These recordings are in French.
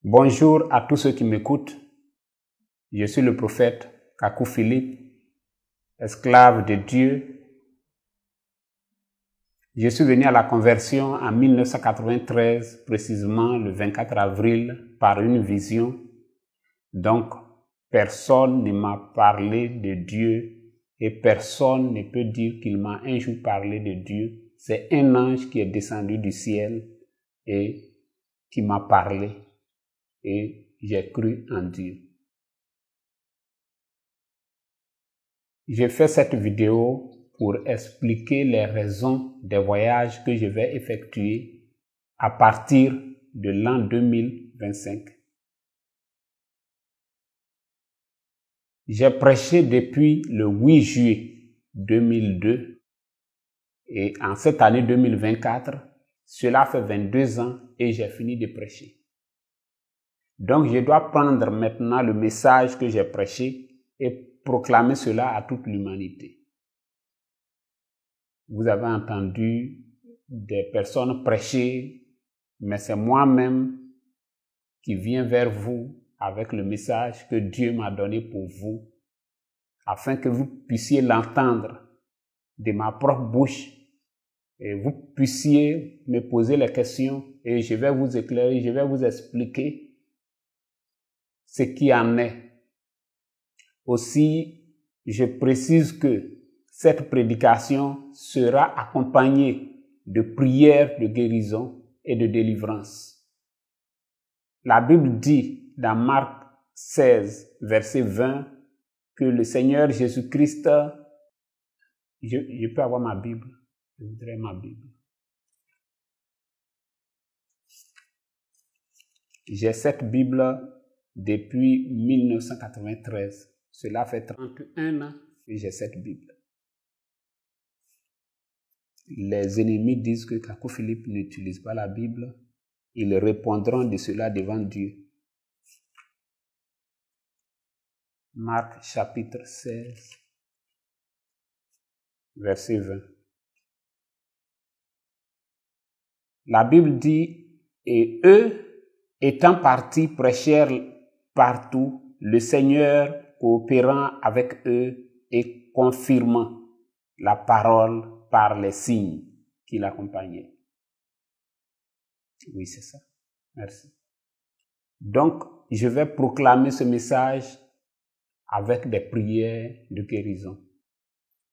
Bonjour à tous ceux qui m'écoutent. Je suis le prophète Kakou Philippe, esclave de Dieu. Je suis venu à la conversion en 1993, précisément le 24 avril, par une vision. Donc, personne ne m'a parlé de Dieu et personne ne peut dire qu'il m'a un jour parlé de Dieu. C'est un ange qui est descendu du ciel et qui m'a parlé et j'ai cru en Dieu. J'ai fait cette vidéo pour expliquer les raisons des voyages que je vais effectuer à partir de l'an 2025. J'ai prêché depuis le 8 juillet 2002 et en cette année 2024, cela fait 22 ans et j'ai fini de prêcher. Donc je dois prendre maintenant le message que j'ai prêché et proclamer cela à toute l'humanité. Vous avez entendu des personnes prêcher, mais c'est moi-même qui viens vers vous avec le message que Dieu m'a donné pour vous, afin que vous puissiez l'entendre de ma propre bouche et vous puissiez me poser les questions et je vais vous éclairer, je vais vous expliquer ce qui en est. Aussi, je précise que cette prédication sera accompagnée de prières de guérison et de délivrance. La Bible dit dans Marc 16, verset 20, que le Seigneur Jésus-Christ, je peux avoir ma Bible, je voudrais ma Bible. J'ai cette Bible depuis 1993. Cela fait 31 ans que j'ai cette Bible. Les ennemis disent que Kakou Philippe n'utilise pas la Bible. Ils répondront de cela devant Dieu. Marc chapitre 16, verset 20. La Bible dit, et eux, étant partis, prêchèrent partout, le Seigneur coopérant avec eux et confirmant la parole par les signes qui l'accompagnaient. Oui, c'est ça. Merci. Donc, je vais proclamer ce message avec des prières de guérison.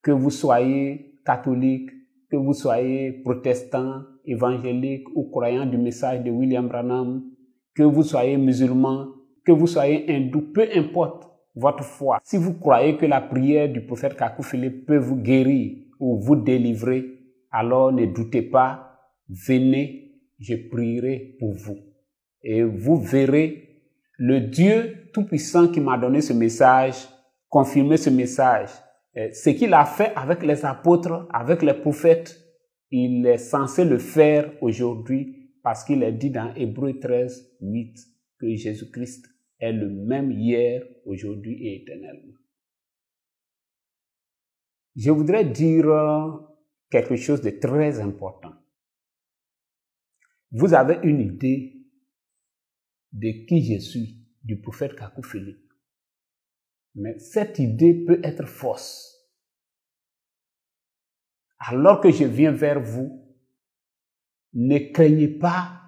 Que vous soyez catholique, que vous soyez protestant, évangélique ou croyant du message de William Branham, que vous soyez musulman, que vous soyez hindou, peu importe votre foi. Si vous croyez que la prière du prophète Kakou Philippe peut vous guérir ou vous délivrer, alors ne doutez pas, venez, je prierai pour vous. Et vous verrez le Dieu Tout-Puissant qui m'a donné ce message, confirmer ce message. Ce qu'il a fait avec les apôtres, avec les prophètes, il est censé le faire aujourd'hui parce qu'il est dit dans Hébreux 13, 8 que Jésus-Christ est le même hier, aujourd'hui et éternellement. Je voudrais dire quelque chose de très important. Vous avez une idée de qui je suis, du prophète Kakou Philippe. Mais cette idée peut être fausse. Alors que je viens vers vous, ne craignez pas,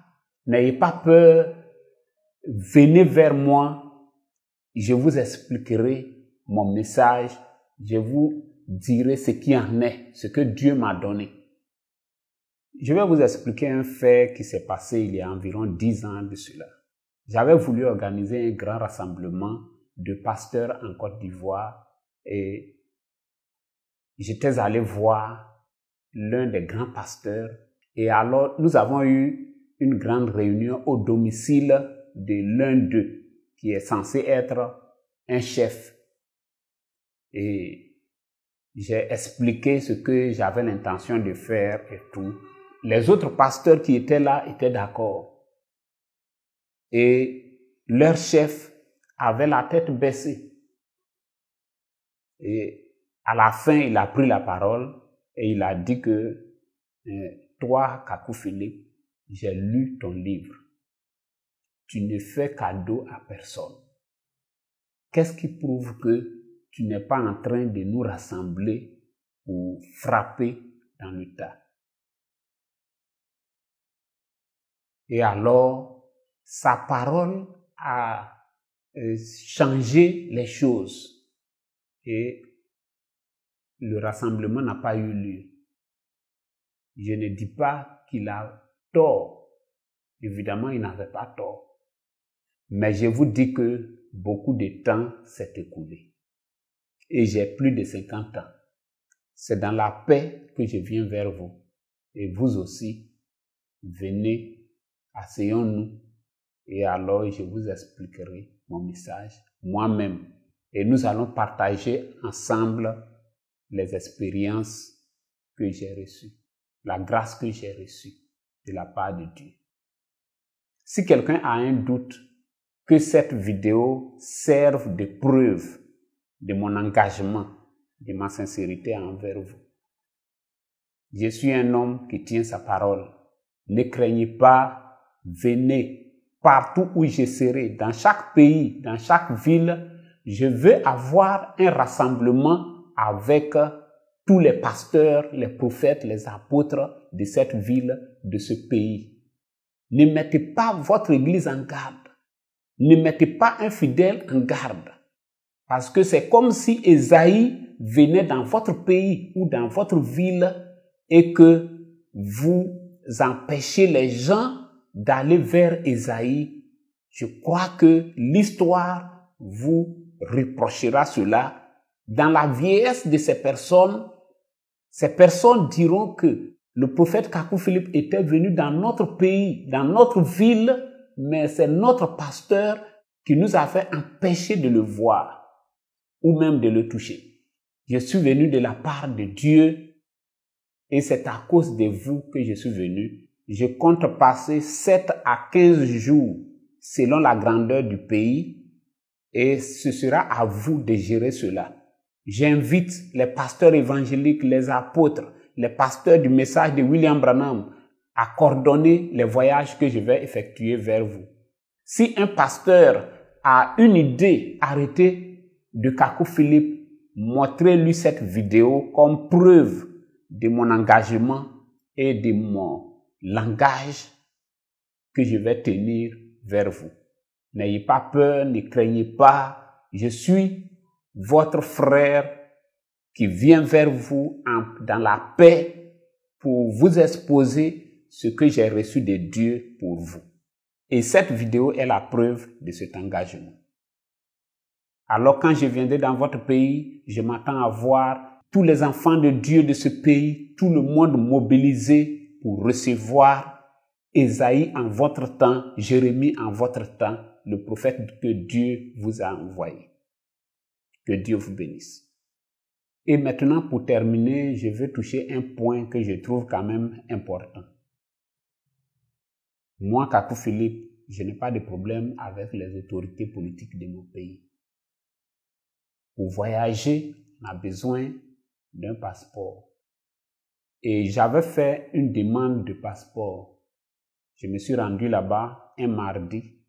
n'ayez pas peur, venez vers moi, je vous expliquerai mon message, je vous dirai ce qui en est, ce que Dieu m'a donné. Je vais vous expliquer un fait qui s'est passé il y a environ 10 ans de cela. J'avais voulu organiser un grand rassemblement de pasteurs en Côte d'Ivoire et j'étais allé voir l'un des grands pasteurs et alors nous avons eu une grande réunion au domicile de l'un d'eux qui est censé être un chef et j'ai expliqué ce que j'avais l'intention de faire et tout. Les autres pasteurs qui étaient là étaient d'accord. Et leur chef avait la tête baissée. Et à la fin, il a pris la parole et il a dit que toi, Kakou Philippe, j'ai lu ton livre. tu ne fais cadeau à personne. Qu'est-ce qui prouve que tu n'es pas en train de nous rassembler pour frapper dans le tas? Et alors, sa parole a changé les choses et le rassemblement n'a pas eu lieu. Je ne dis pas qu'il a tort. Évidemment, il n'avait pas tort. Mais je vous dis que beaucoup de temps s'est écoulé. Et j'ai plus de 50 ans. C'est dans la paix que je viens vers vous. Et vous aussi, venez, asseyons-nous. Et alors, je vous expliquerai mon message moi-même. Et nous allons partager ensemble les expériences que j'ai reçues, la grâce que j'ai reçue de la part de Dieu. Si quelqu'un a un doute que cette vidéo serve de preuve de mon engagement, de ma sincérité envers vous, je suis un homme qui tient sa parole. Ne craignez pas, venez partout où je serai, dans chaque pays, dans chaque ville. Je veux avoir un rassemblement avec tous les pasteurs, les prophètes, les apôtres de cette ville, de ce pays. Ne mettez pas votre église en garde. Ne mettez pas un fidèle en garde. Parce que c'est comme si Ésaïe venait dans votre pays ou dans votre ville et que vous empêchez les gens d'aller vers Ésaïe. Je crois que l'histoire vous reprochera cela. Dans la vieillesse de ces personnes diront que le prophète Kakou Philippe était venu dans notre pays, dans notre ville, mais c'est notre pasteur qui nous a fait empêcher de le voir ou même de le toucher. Je suis venu de la part de Dieu et c'est à cause de vous que je suis venu. Je compte passer 7 à 15 jours selon la grandeur du pays et ce sera à vous de gérer cela. J'invite les pasteurs évangéliques, les apôtres, les pasteurs du message de William Branham à coordonner les voyages que je vais effectuer vers vous. Si un pasteur a une idée, arrêtez de Kakou Philippe, montrez-lui cette vidéo comme preuve de mon engagement et de mon langage que je vais tenir vers vous. N'ayez pas peur, ne craignez pas, je suis votre frère qui vient vers vous dans la paix pour vous exposer ce que j'ai reçu de Dieu pour vous. Et cette vidéo est la preuve de cet engagement. Alors quand je viendrai dans votre pays, je m'attends à voir tous les enfants de Dieu de ce pays, tout le monde mobilisé pour recevoir Ésaïe en votre temps, Jérémie en votre temps, le prophète que Dieu vous a envoyé. Que Dieu vous bénisse. Et maintenant, pour terminer, je veux toucher un point que je trouve quand même important. Moi, Kakou Philippe, je n'ai pas de problème avec les autorités politiques de mon pays. Pour voyager, on a besoin d'un passeport. Et j'avais fait une demande de passeport. Je me suis rendu là-bas un mardi.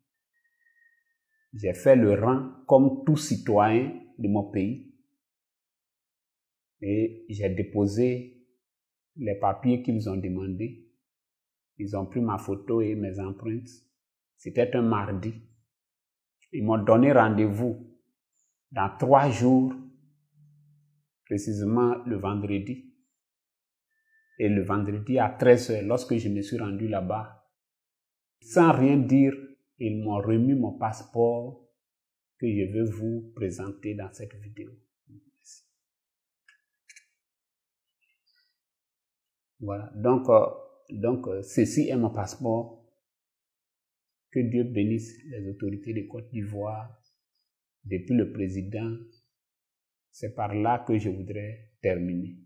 J'ai fait le rang comme tout citoyen de mon pays. Et j'ai déposé les papiers qu'ils ont demandés. Ils ont pris ma photo et mes empreintes. C'était un mardi. Ils m'ont donné rendez-vous dans 3 jours, précisément le vendredi. Et le vendredi à 13h, lorsque je me suis rendu là-bas, sans rien dire, ils m'ont remis mon passeport que je vais vous présenter dans cette vidéo. Voilà, donc ceci est mon passeport. Que Dieu bénisse les autorités de Côte d'Ivoire, depuis le président. C'est par là que je voudrais terminer.